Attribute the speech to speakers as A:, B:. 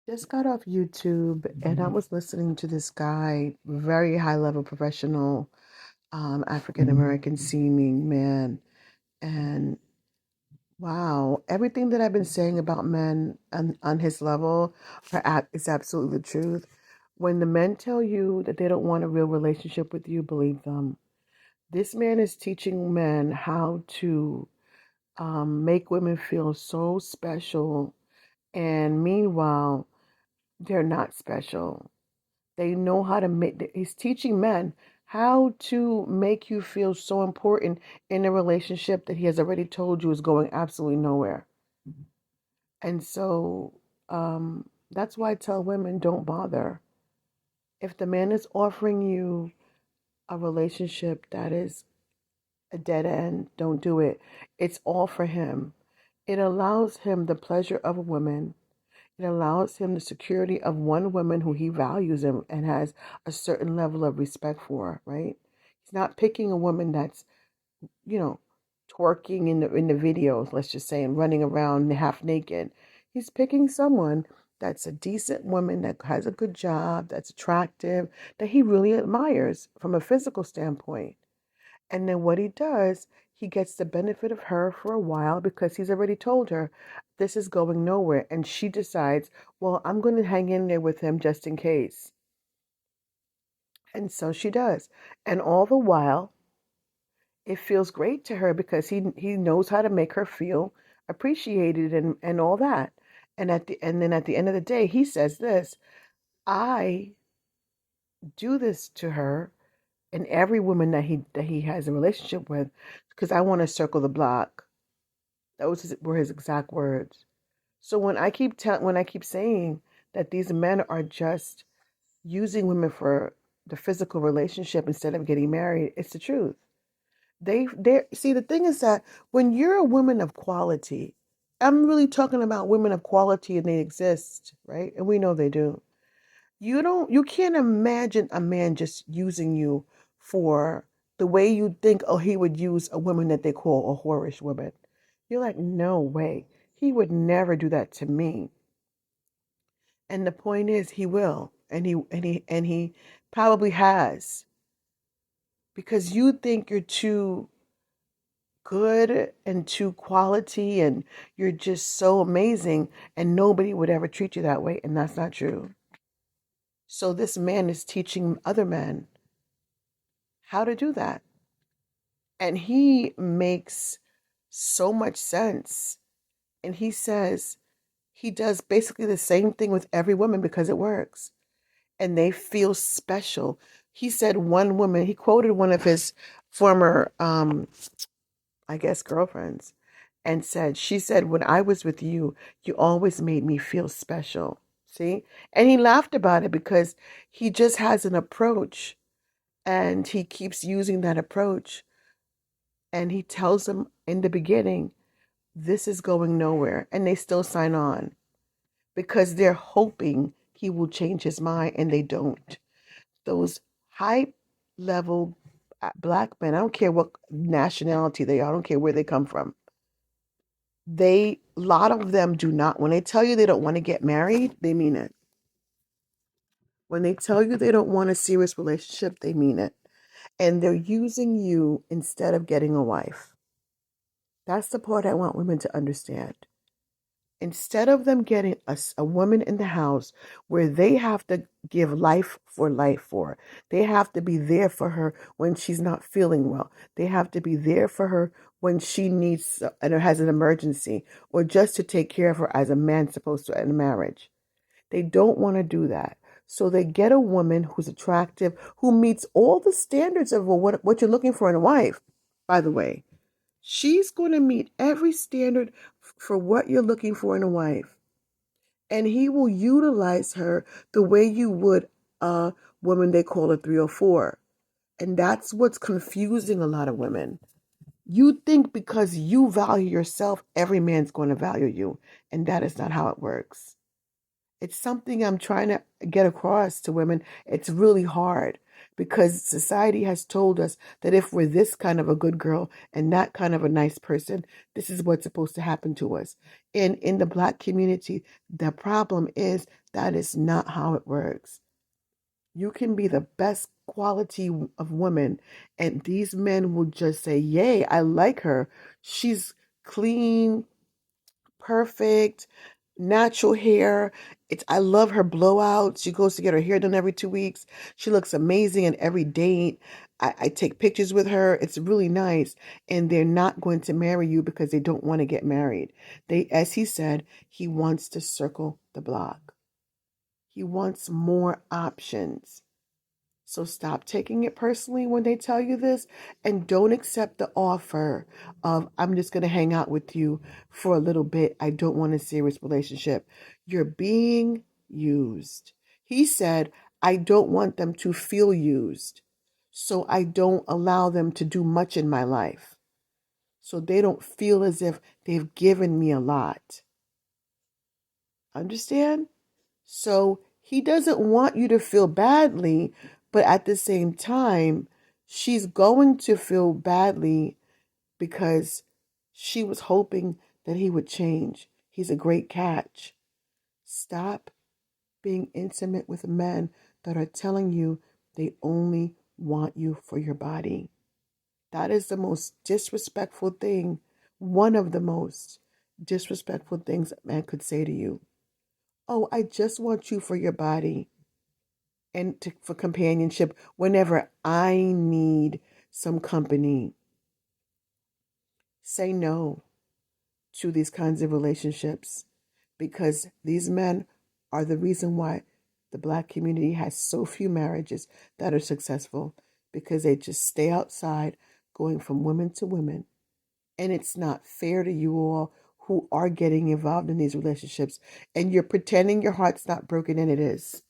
A: Just got off YouTube and I was listening to this guy, very high level professional, African American seeming man. And wow, everything that I've been saying about men on his level is absolutely the truth. When the men tell you that they don't want a real relationship with you, believe them. This man is teaching men how to make women feel so special. And meanwhile, they're not special. They know how to make, he's teaching men how to make you feel so important in a relationship that he has already told you is going absolutely nowhere. And so that's why I tell women don't bother. If the man is offering you a relationship that is a dead end, don't do it. It's all for him. It allows him the pleasure of a woman. It allows him the security of one woman who he values and has a certain level of respect for, right? He's not picking a woman that's, you know, twerking in the videos, let's just say, and running around half naked. He's picking someone that's a decent woman that has a good job, that's attractive, that he really admires from a physical standpoint. And then what he does, he gets the benefit of her for a while because he's already told her this is going nowhere. And she decides, well, I'm going to hang in there with him just in case. And so she does. And all the while, it feels great to her because he knows how to make her feel appreciated and all that. And then at the end of the day, he says this, I do this to her and every woman that he has a relationship with because I want to circle the block. Were his exact words. So when I keep saying that these men are just using women for the physical relationship instead of getting married, it's the truth. They see the thing is that when you're a woman of quality, I'm really talking about women of quality and they exist, right? And we know they do. You can't imagine a man just using you for the way you think, oh, he would use a woman that they call a whorish woman. You're like, no way. He would never do that to me. And the point is he will. And he probably has. Because you think you're too good and too quality and you're just so amazing and nobody would ever treat you that way. And that's not true. So this man is teaching other men how to do that. And he makes so much sense. And he says he does basically the same thing with every woman because it works. And they feel special. He said one woman, he quoted one of his former, I guess, girlfriends, and said, she said, when I was with you, you always made me feel special. See? And he laughed about it because he just has an approach and he keeps using that approach. And he tells them in the beginning, this is going nowhere. And they still sign on because they're hoping he will change his mind and they don't. Those high level black men, I don't care what nationality they are, I don't care where they come from. A lot of them do not, when they tell you they don't want to get married, they mean it. When they tell you they don't want a serious relationship, they mean it. And they're using you instead of getting a wife. That's the part I want women to understand. Instead of them getting a woman in the house where they have to give life for, they have to be there for her when she's not feeling well. They have to be there for her when she needs and has an emergency or just to take care of her as a man's supposed to in a marriage. They don't want to do that. So they get a woman who's attractive, who meets all the standards of what you're looking for in a wife, by the way. She's going to meet every standard for what you're looking for in a wife. And he will utilize her the way you would a woman they call a 304. And that's what's confusing a lot of women. You think because you value yourself, every man's going to value you. And that is not how it works. It's something I'm trying to get across to women. It's really hard because society has told us that if we're this kind of a good girl and that kind of a nice person, this is what's supposed to happen to us. And in the Black community, the problem is that is not how it works. You can be the best quality of woman, and these men will just say, yay, I like her. She's clean, perfect, natural hair. I love her blowouts. She goes to get her hair done every 2 weeks. She looks amazing in every date. I take pictures with her. It's really nice. And they're not going to marry you because they don't want to get married. As he said, he wants to circle the block. He wants more options. So stop taking it personally when they tell you this, and don't accept the offer of, I'm just going to hang out with you for a little bit. I don't want a serious relationship. You're being used. He said, I don't want them to feel used. So I don't allow them to do much in my life. So they don't feel as if they've given me a lot. Understand? So he doesn't want you to feel badly, but at the same time, she's going to feel badly because she was hoping that he would change. He's a great catch. Stop being intimate with men that are telling you they only want you for your body. That is the most disrespectful thing, one of the most disrespectful things a man could say to you. Oh, I just want you for your body and for companionship whenever I need some company. Say no to these kinds of relationships, because these men are the reason why the Black community has so few marriages that are successful, because they just stay outside going from women to women. And it's not fair to you all who are getting involved in these relationships, and you're pretending your heart's not broken, and it is.